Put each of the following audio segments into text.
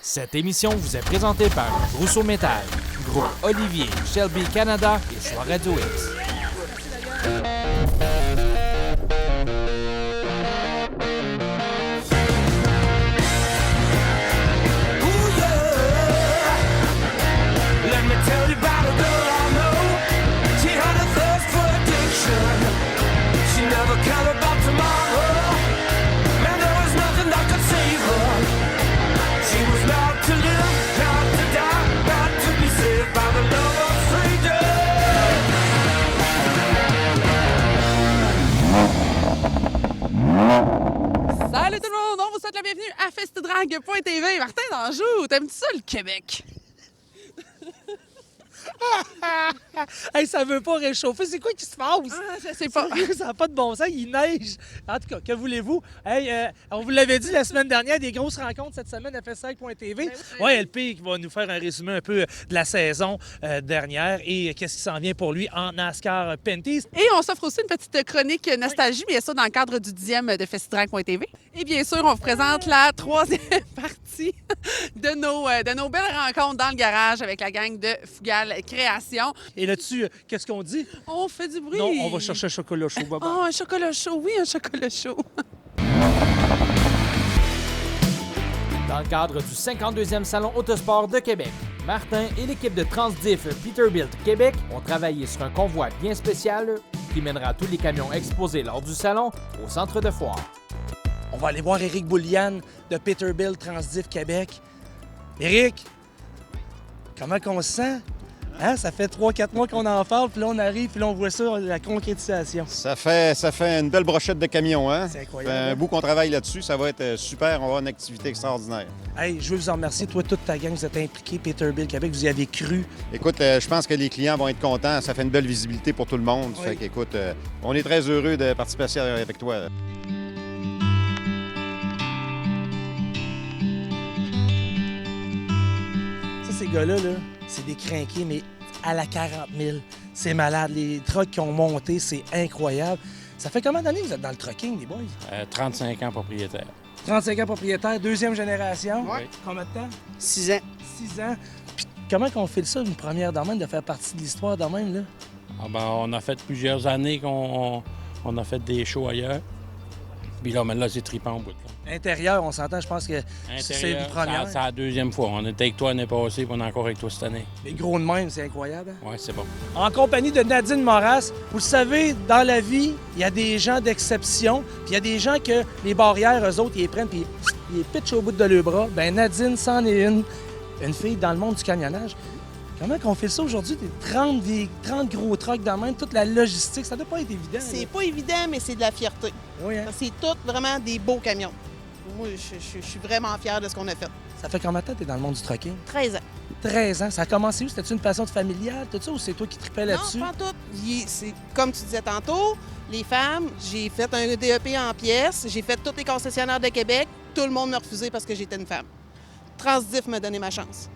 Cette émission vous est présentée par Rousseau Métal, Groupe Olivier, Shelby Canada et Choix Radio X. Salut tout le monde, on vous souhaite la bienvenue à festidrag.tv. Martin d'Anjou, t'aimes-tu ça le Québec? Hey, ça veut pas réchauffer. C'est quoi qui se passe? Je sais pas. Sérieux, ça n'a pas de bon sens. Il neige. En tout cas, que voulez-vous? Hey, on vous l'avait dit la semaine dernière, des grosses rencontres cette semaine à festidrag.tv. Ouais, LP qui va nous faire un résumé un peu de la saison dernière et qu'est-ce qui s'en vient pour lui en NASCAR Penties. Et on s'offre aussi une petite chronique nostalgie, bien sûr, dans le cadre du 10e de festidrag.tv. Et bien sûr, on vous présente la troisième partie de nos belles rencontres dans le garage avec la gang de Fugale Création. Et là-dessus, qu'est-ce qu'on dit? On fait du bruit. Non, on va chercher un chocolat chaud. Bye bye. Oh, un chocolat chaud, oui, un chocolat chaud. Dans le cadre du 52e Salon Autosport de Québec, Martin et l'équipe de Transdiff Peterbilt Québec ont travaillé sur un convoi bien spécial qui mènera tous les camions exposés lors du salon au centre de foire. On va aller voir Éric Bouliane de Peterbilt Transdiff Québec. Éric, comment qu'on se sent? Hein? Ça fait 3-4 mois qu'on en parle, puis là, on arrive, puis là, on voit ça, la concrétisation. Ça fait une belle brochette de camions, hein? C'est Ça incroyable. fait un bout qu'on travaille là-dessus, ça va être super, on va avoir une activité extraordinaire. Hey, je veux vous en remercier. Toi, toute ta gang, vous êtes impliqués, Peterbilt Québec, vous y avez cru. Écoute, je pense que les clients vont être contents, ça fait une belle visibilité pour tout le monde. Oui. Fait qu'écoute, on est très heureux de participer avec toi. Ça, ces gars-là, là, c'est des crinqués, mais à la 40 000. C'est malade. Les trucks qui ont monté, c'est incroyable. Ça fait combien d'années que vous êtes dans le trucking, les boys? 35 ans propriétaire. 35 ans propriétaire, deuxième génération. Oui. Combien de temps? 6 ans. 6 ans. Puis comment qu'on fait ça, une première de même, de faire partie de l'histoire de même, là? Ah ben, on a fait plusieurs années qu'on a fait des shows ailleurs. Puis là, maintenant, c'est trippant au bout. Là. Intérieur, on s'entend, je pense que c'est une première. C'est la deuxième fois. On était avec toi l'année passée, puis on est encore avec toi cette année. Les gros de même, c'est incroyable. Hein? Oui, c'est bon. En compagnie de Nadine Moras. Vous le savez, dans la vie, il y a des gens d'exception, puis il y a des gens que les barrières, eux autres, ils les prennent, puis ils les pitchent au bout de leurs bras. Ben Nadine, c'en est une fille dans le monde du camionnage. Comment qu'on fait ça aujourd'hui? Des 30 gros trucks dans le même, toute la logistique, ça doit pas être évident. C'est là. pas évident, mais c'est de la fierté. Oui, hein? C'est tout vraiment des beaux camions. Moi, je suis vraiment fière de ce qu'on a fait. Ça fait combien de temps que tu es dans le monde du trucking? 13 ans. 13 ans. Ça a commencé où? C'était-tu une passion de familiale, tout ça, ou c'est toi qui tripais là-dessus? Non, pas tout. C'est comme tu disais tantôt, les femmes, j'ai fait un DEP en pièces, j'ai fait tous les concessionnaires de Québec. Tout le monde me refusait parce que j'étais une femme. Transdiff m'a donné ma chance.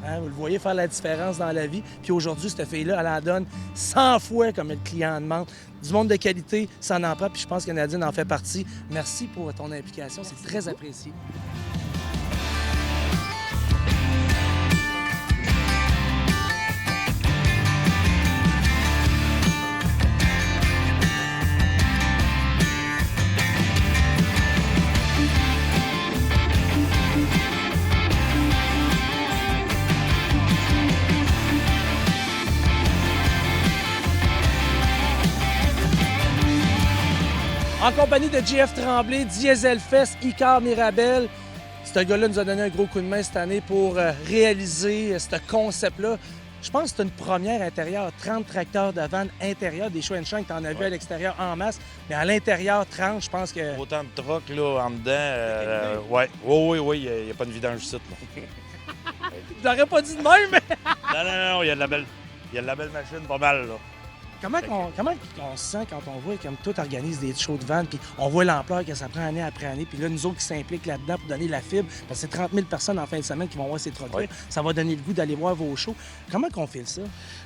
Hein, vous le voyez faire la différence dans la vie. Puis aujourd'hui, cette fille-là, elle en donne 100 fois comme le client demande. Du monde de qualité, ça en prend. Puis je pense que Nadine en fait partie. Merci pour ton implication. C'est très apprécié. En compagnie de JF Tremblay, Diesel Fest, Icar Mirabel. Ce gars-là nous a donné un gros coup de main cette année pour réaliser ce concept-là. Je pense que c'est une première intérieure, 30 tracteurs de vanne intérieur, des show and shine que tu en as vu à l'extérieur en masse, mais à l'intérieur, 30, je pense que... Autant de trocs là, en dedans. Ouais. Oui, il n'y a pas de vidange ici. Là. Je l'aurais pas dit de même, mais... Non, il y a de la belle machine, pas mal. Là. Comment on se sent quand on voit comme tout organise des shows de vannes, puis on voit l'ampleur que ça prend année après année, puis là, nous autres qui s'impliquent là-dedans pour donner la fibre, parce que c'est 30 000 personnes en fin de semaine qui vont voir ces trucs-là, Oui. ça va donner le goût d'aller voir vos shows. Comment qu'on fait ça?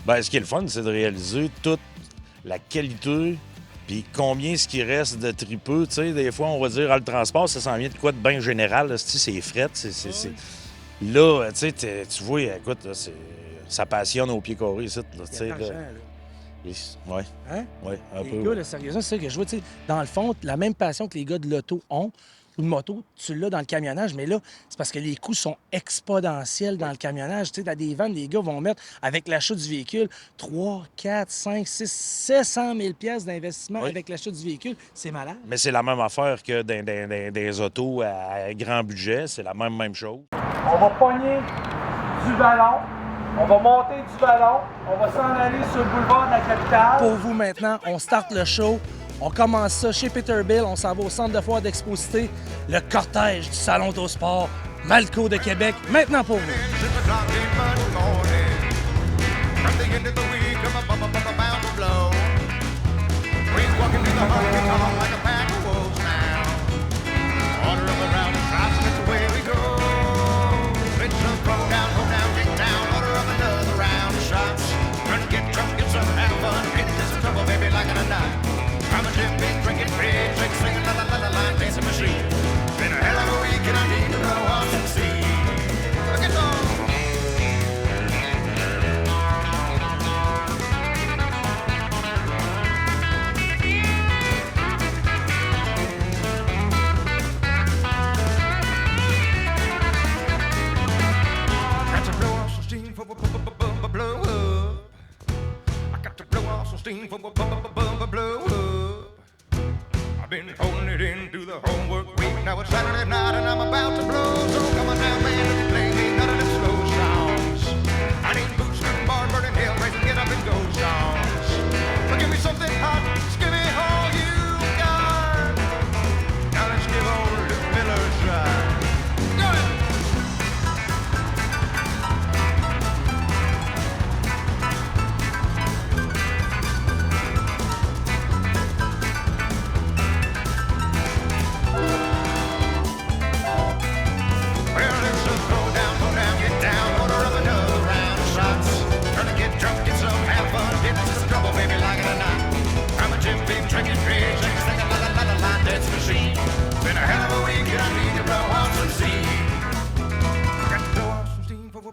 Ben, ce qui est le fun, c'est de réaliser toute la qualité, puis combien ce qui reste de tripeux. Tu sais, des fois, on va dire, le transport, ça s'en vient de quoi de bien général. Là, c'est fret, Là, tu sais, tu vois, écoute, là, ça passionne au pied carré, ici. Là, tu Il y a sais, de là. l'argent, là. Ouais, Hein? ouais, un Les peu. gars, ouais. là, sérieusement, c'est ça que je vois. Tu sais, dans le fond, la même passion que les gars de l'auto ont, ou de moto, tu l'as dans le camionnage, mais là, c'est parce que les coûts sont exponentiels dans le camionnage. Tu sais, dans des vannes, les gars vont mettre, avec l'achat du véhicule, 3, 4, 5, 6, 700 000 pièces d'investissement Oui. avec l'achat du véhicule. C'est malade. Mais c'est la même affaire que des autos à grand budget. C'est la même chose. On va pogner du ballon. On va monter du ballon. On va s'en aller sur le boulevard de la capitale. Pour vous maintenant, on starte le show. On commence ça chez Peterbilt. On s'en va au centre de foire d'Exposité. Le cortège du Salon Autosport Malco de Québec. Maintenant pour vous. I've been holding it in through the whole work week. Now it's Saturday night and I'm about to blow. So come on down, man, and play me none of them slow songs. I need boots, and bar, burning hill, race and get up and go songs. But give me something hot, just give me all you got. Now let's give old Luke Miller a try. Go ahead. Well, it's a throw down, get down, order of another round of shots. Turn to get drunk, get some, have fun, get into some trouble, baby, like it or not. I'm a Jim Beam, drinking beer, singing la la la la la, dance machine. Been a hell of a week and I need to blow off some steam. Got to blow off some steam for a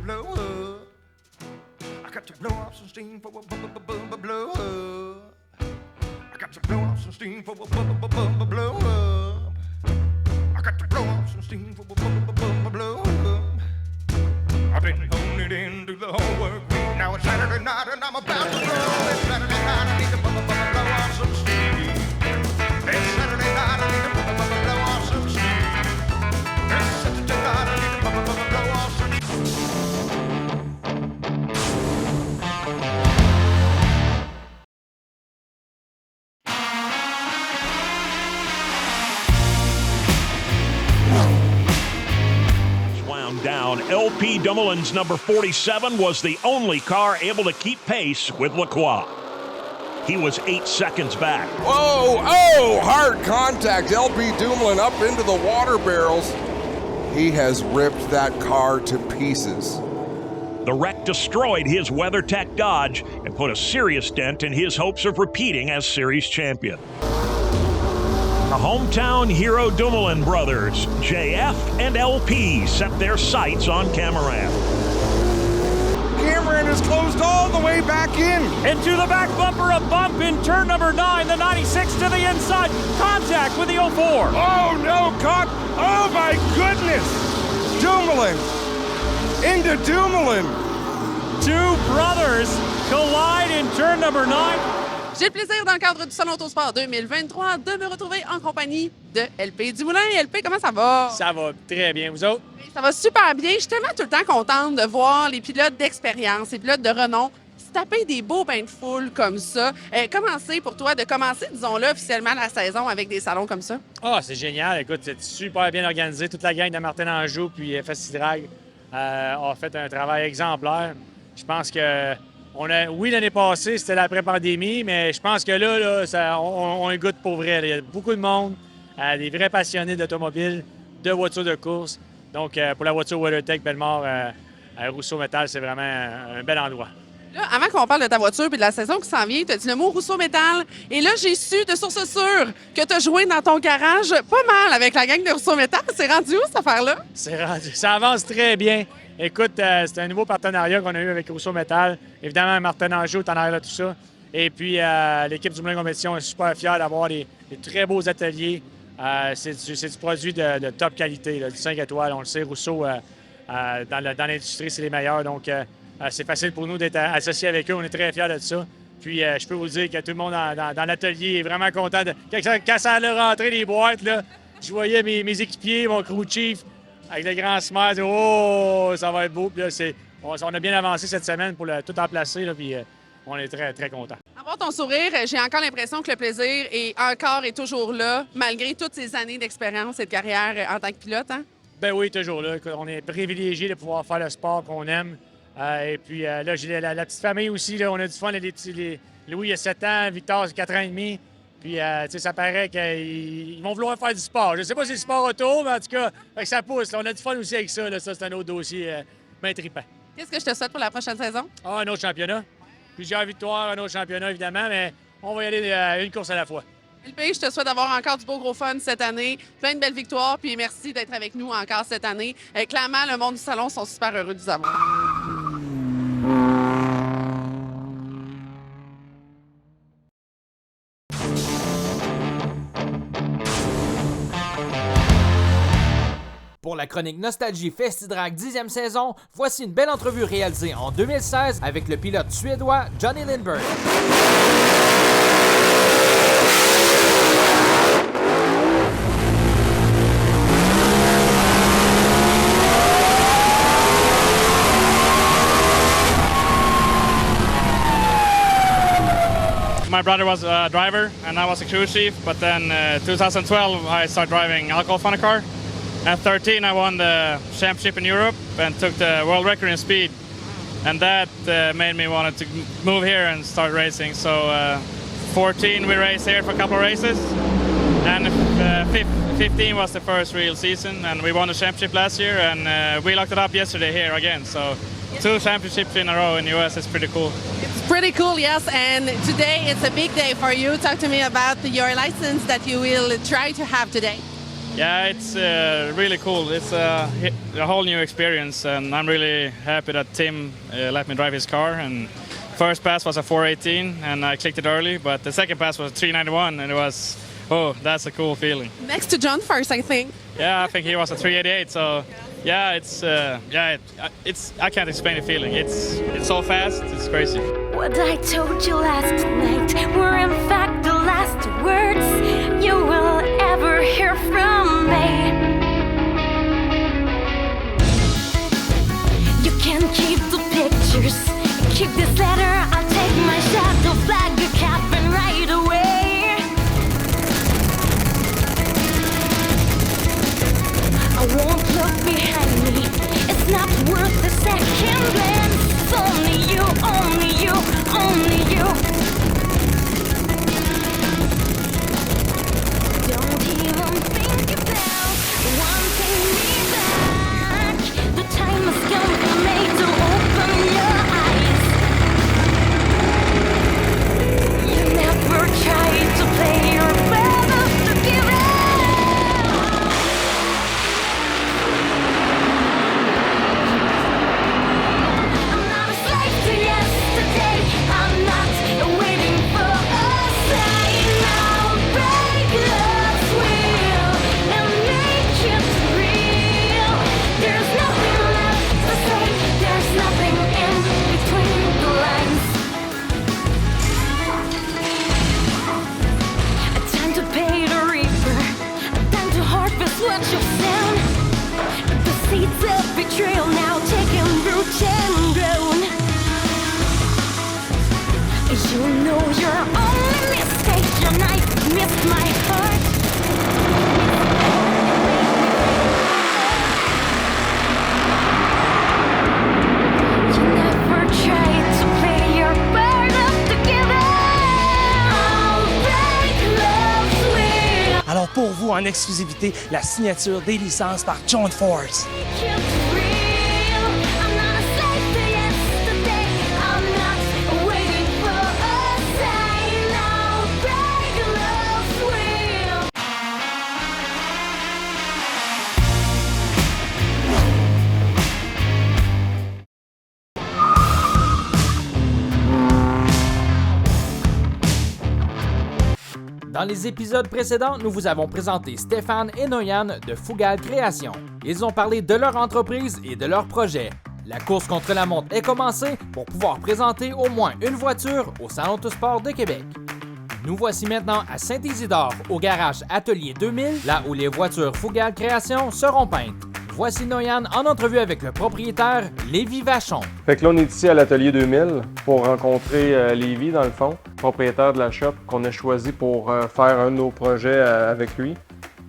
blow up. I got to blow off some steam for a blow up. I got to blow off some steam for a blow up. I got to blow off some steam for a blow up. I've been holding it in through the whole work week. Now it's Saturday night and I'm about to blow. It's Saturday night, I need to blow off some steam. It's Saturday night, I need to blow off some steam. It's Saturday night, I need to blow off some steam. Wound down. LP Dumoulin's number 47 was the only car able to keep pace with Lacroix. He was 8 seconds back. Whoa, oh, hard contact. LP Dumoulin up into the water barrels. He has ripped that car to pieces. The wreck destroyed his WeatherTech Dodge and put a serious dent in his hopes of repeating as series champion. The hometown hero Dumoulin brothers, JF and LP, set their sights on Cameron. Cameron is closed all the way back in. Into the back bumper, a bump in turn number 9, the 96 to the inside, contact with the 04. Oh no, caught. Oh my goodness. Dumoulin into Dumoulin. Two brothers collide in turn number 9. J'ai le plaisir, dans le cadre du Salon Autosport 2023, de me retrouver en compagnie de LP Dumoulin. LP, comment ça va? Ça va très bien, vous autres? Ça va super bien. Je suis tellement tout le temps contente de voir les pilotes d'expérience, les pilotes de renom, se taper des beaux bains de foule comme ça. Comment c'est pour toi de commencer, disons-le, officiellement la saison avec des salons comme ça? Ah, c'est génial. Écoute, c'est super bien organisé. Toute la gang de Martin Anjou puis Festidrag a fait un travail exemplaire. Je pense que oui, l'année passée, c'était l'après-pandémie, mais je pense que là on y goûte pour vrai. Il y a beaucoup de monde, des vrais passionnés d'automobile, de voitures de course. Donc, pour la voiture WeatherTech Bellemare à Rousseau Métal, c'est vraiment un bel endroit. Là, avant qu'on parle de ta voiture et de la saison qui s'en vient, tu as dit le mot Rousseau Métal. Et là, j'ai su de source sûre que tu as joué dans ton garage pas mal avec la gang de Rousseau Métal. C'est rendu où, cette affaire-là? C'est rendu. Ça avance très bien. Écoute, c'est un nouveau partenariat qu'on a eu avec Rousseau Métal. Évidemment, Martin Anjou est en arrière de tout ça. Et puis, l'équipe du Moulin Compétition est super fière d'avoir des très beaux ateliers. C'est du produit de top qualité, là, du 5 étoiles. On le sait, Rousseau, dans l'industrie, c'est les meilleurs. Donc, c'est facile pour nous d'être associés avec eux. On est très fiers de ça. Puis, je peux vous dire que tout le monde dans l'atelier est vraiment content. Quand ça allait rentrer les boîtes, là, je voyais mes équipiers, mon crew chief, avec le grand smile. Oh, ça va être beau. Puis là, on a bien avancé cette semaine pour tout emplacer. Là, puis, on est très, très contents. Avoir ton sourire, j'ai encore l'impression que le plaisir est encore et toujours là, malgré toutes ces années d'expérience et de carrière en tant que pilote. Hein? Ben oui, toujours là. On est privilégiés de pouvoir faire le sport qu'on aime. Et puis là, j'ai la petite famille aussi. Là, on a du fun. Louis, il a 7 ans. Victor, c'est 4 ans et demi. Puis, tu sais, ça paraît qu'ils vont vouloir faire du sport. Je ne sais pas si c'est du sport auto, mais en tout cas, ça pousse. Là. On a du fun aussi avec ça. Là. Ça, c'est un autre dossier bien trippant. Qu'est-ce que je te souhaite pour la prochaine saison? Un autre championnat. Plusieurs victoires, un autre championnat, évidemment, mais on va y aller une course à la fois. LP, je te souhaite d'avoir encore du beau gros fun cette année, plein de belles victoires, puis merci d'être avec nous encore cette année. Clairement, le monde du salon sont super heureux de vous avoir. Pour la chronique Nostalgie Festidrag 10e saison, voici une belle entrevue réalisée en 2016 avec le pilote suédois Johnny Lindberg. My brother was a driver and I was a crew chief, but then 2012 I started driving alcohol funny car. At 13 I won the championship in Europe and took the world record in speed, and that made me want to move here and start racing. So 14 we raced here for a couple of races, and 15 was the first real season, and we won the championship last year, and we locked it up yesterday here again. So 2 championships in a row in the US is pretty cool. It's pretty cool, yes, and today it's a big day for you. Talk to me about your license that you will try to have today. Yeah, it's really cool. It's a whole new experience, and I'm really happy that Tim let me drive his car. And first pass was a 418, and I clicked it early, but the second pass was a 391, and it was, oh, that's a cool feeling. Next to John first, I think. Yeah, I think he was a 388, so yeah, it's I can't explain the feeling. It's so fast, it's crazy. What I told you last night were in fact the last words you will ever hear from me. You can keep the pictures, keep this letter, I'll take my shadow flag, a cap and right away. I won't look behind me, it's not worth a second glance. It's only you, only you, only you. Don't even think about wanting me back. The time has come for me to open your eyes. You never tried to play your brother to give it. I'm not a slave to yesterday. I'm not waiting for a sign. I'll break love's will and make it real. There's nothing left to say. There's nothing in between the lines. Time to pay the reaper. Time to harvest what you've sown. The seeds of betrayal now taking root and grown. You know your only mistake. Your knife missed my heart. You never tried to play your part of together. I'll break love's will. Alors pour vous, en exclusivité, la signature des licences par John Force. Make it real. I'm not a slave to yesterday. I'm not Dans les épisodes précédents, nous vous avons présenté Stéphane et Noyan de Fougal Création. Ils ont parlé de leur entreprise et de leurs projets. La course contre la montre est commencée pour pouvoir présenter au moins une voiture au Salon Autosport de Québec. Nous voici maintenant à Saint-Isidore, au garage Atelier 2000, là où les voitures Fougal Création seront peintes. Voici Noyan en entrevue avec le propriétaire Lévi Vachon. Fait que là, on est ici à l'Atelier 2000 pour rencontrer Lévi, dans le fond, propriétaire de la shop qu'on a choisi pour faire un de nos projets avec lui,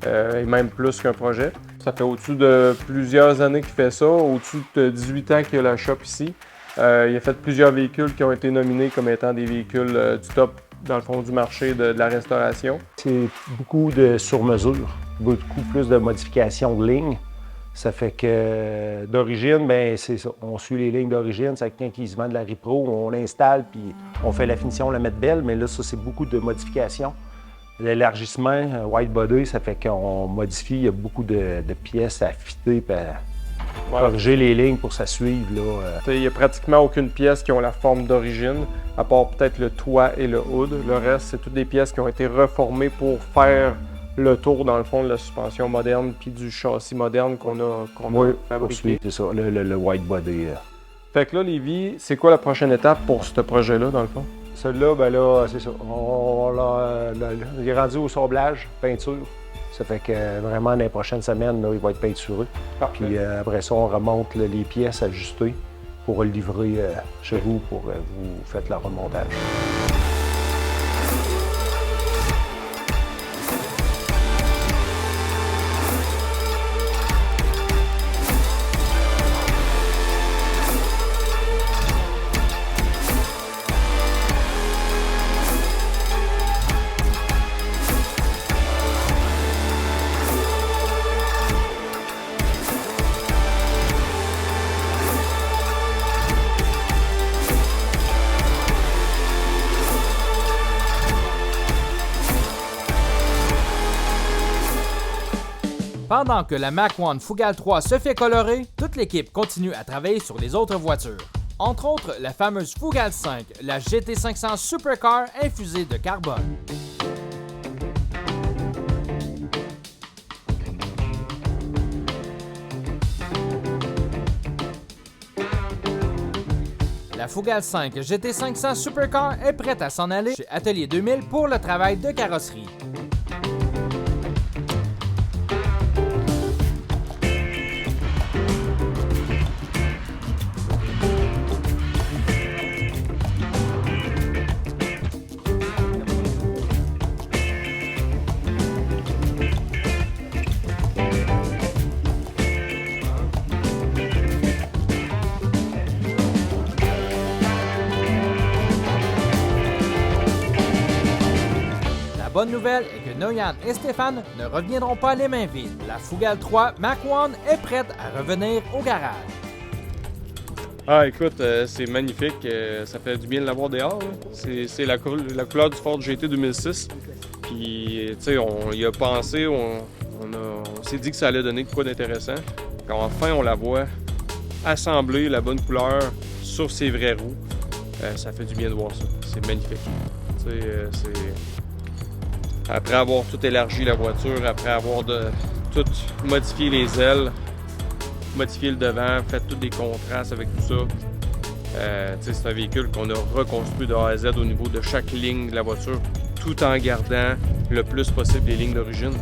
et même plus qu'un projet. Ça fait au-dessus de plusieurs années qu'il fait ça, au-dessus de 18 ans qu'il a la shop ici. Il a fait plusieurs véhicules qui ont été nominés comme étant des véhicules du top, dans le fond, du marché de la restauration. C'est beaucoup de sur-mesure, beaucoup plus de modifications de lignes. Ça fait que d'origine, ben c'est ça. On suit les lignes d'origine. C'est quelqu'un qui se vend de la Ripro, on l'installe, puis on fait la finition, on la met belle. Mais là, ça, c'est beaucoup de modifications. L'élargissement, white body, ça fait qu'on modifie. Il y a beaucoup de pièces à fitter, puis à corriger les lignes pour que ça suive. Il n'y a pratiquement aucune pièce qui ont la forme d'origine, à part peut-être le toit et le hood. Le reste, c'est toutes des pièces qui ont été reformées pour faire le tour, dans le fond, de la suspension moderne puis du châssis moderne qu'on a fabriqué. C'est ça, le white body. Fait que là, Lévi, c'est quoi la prochaine étape pour ce projet-là, dans le fond? Celui-là, ben là, c'est ça. Il est rendu au sablage, peinture. Ça fait que vraiment, dans les prochaines semaines, là, il va être peinturé. Puis après ça, on remonte les pièces ajustées pour le livrer chez vous pour vous faites le remontage. Pendant que la Mach 1 Fougal 3 se fait colorer, toute l'équipe continue à travailler sur les autres voitures. Entre autres, la fameuse Fougal 5, la GT500 Supercar infusée de carbone. La Fougal 5 GT500 Supercar est prête à s'en aller chez Atelier 2000 pour le travail de carrosserie. La bonne nouvelle est que Noyan et Stéphane ne reviendront pas les mains vides. La Fougal 3 Mach 1 est prête à revenir au garage. Ah, écoute, c'est magnifique. Ça fait du bien de l'avoir dehors. C'est la couleur du Ford GT 2006. Puis, tu sais, on y a pensé, on s'est dit que ça allait donner quoi d'intéressant. Quand enfin on la voit assembler, la bonne couleur, sur ses vraies roues, ça fait du bien de voir ça. C'est magnifique. Tu sais, après avoir tout élargi la voiture, après avoir tout modifié les ailes, modifié le devant, fait tous des contrastes avec tout ça. C'est un véhicule qu'on a reconstruit de A à Z au niveau de chaque ligne de la voiture, tout en gardant le plus possible les lignes d'origine.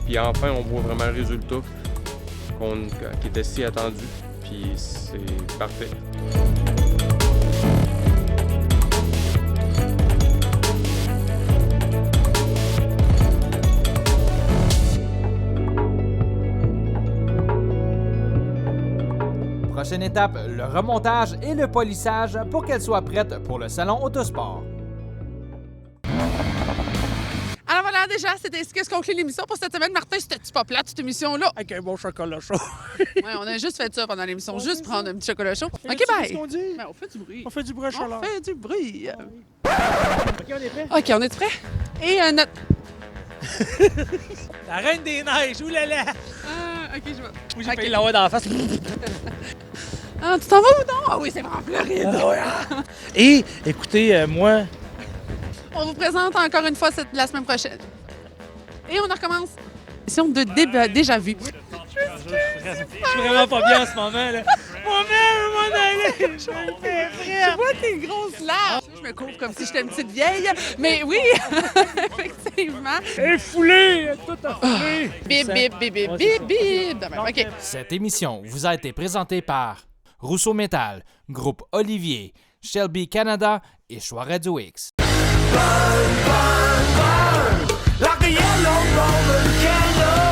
Puis enfin, on voit vraiment le résultat qui était si attendu. Puis c'est parfait. Prochaine étape, le remontage et le polissage pour qu'elle soit prête pour le salon Autosport. Alors voilà, déjà, c'était ce qui conclut l'émission pour cette semaine. Martin, c'était-tu pas plate, cette émission-là? Avec un bon chocolat chaud. Ouais, on a juste fait ça pendant l'émission, juste prendre un petit chocolat chaud. OK, bye! Qu'est-ce qu'on dit? Ben, on fait du bruit. On fait du bruit à chaleur. On fait du bruit. OK, on est prêt? OK, on est prêt? Et notre... La Reine des Neiges, oulala! Ah, OK, je vais... Moi, j'ai payé la dans la face. Ah, tu t'en vas ou non? Ah oui, c'est vraiment Floride. Et, écoutez, moi... On vous présente encore une fois la semaine prochaine. Et on recommence. Question de déjà vu. Je suis vraiment pas bien en ce moment, là. Je vois tes grosses larmes. Je me couvre comme si j'étais une petite vieille. Mais oui, effectivement. Elle est foulée, tout a foulé. Bip, bip, bip, bip, bip, bip. OK. Cette émission vous a été présentée par Rousseau Métal, Groupe Olivier, Shelby Canada et Choix Radio X. Like a yellow Roman candle.